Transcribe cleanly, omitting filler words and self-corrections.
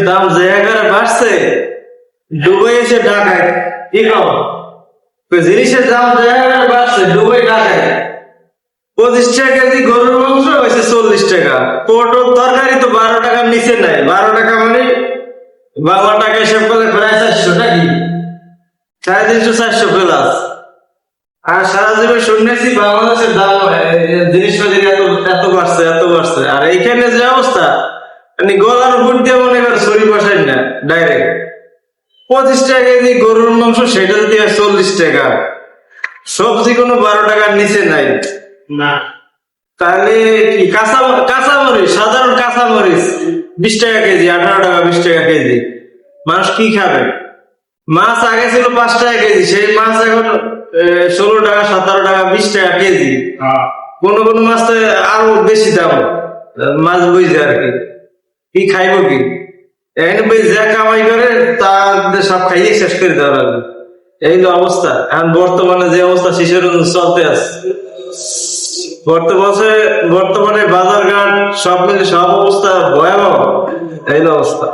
জিনিসের দাম যে এগারে বাড়ছে, দুবাই এসে ঢাকায় কি খবর? জিনিসের দাম যে এগারে বাড়ছে, দুবাই ঢাকায় 25 টাকা কেজি গরুর মাংস হয়েছে 40 টাকা। পটল তরকারি তো 12 টাকার নিচে নাই। 12 টাকা মানে বাংলা টাকা হিসাব করলে প্রায় 400 নাকি 350 400 প্লাস। আর সারা জীবন শুনেছি বাংলাদেশের দাম জিনিসপাতির এত এত বাড়ছে এত বাড়ছে। আর এইখানে যে অবস্থা, মানে গলার উপর দিয়ে মনে করে ছড়ি বসাই না ডাইরেক্ট 25 টাকা কেজি গরুর মাংস, সেটা দিয়ে 40 টাকা। সবজি কোনো 12 টাকার নিচে নাই না, তাহলে কি কাঁচামরিচ, সাধারণ কাঁচামরিচ 20 টাকা কেজি, 18 টাকা 20 টাকা কেজি। মানুষ কি খাবে? মাছ আগে ছিল 5 টাকা কেজি, সেই মাছ এখন 16 টাকা 17 টাকা 20 টাকা কেজি। কোন কোন মাছ তো আরো বেশি দাম, মাছ বুঝছে আর কি। কি খাইব কি? এখানে যা কামাই করে তাদের সব খাইয়ে শেষ করে দেওয়া লাগবে। এই তো অবস্থা এখন বর্তমানে, যে অবস্থা শিশুর চলতে আছে বর্তমানে বাজার ঘাট সব মিলে সব অবস্থা ভয়াবহ। এই অবস্থা।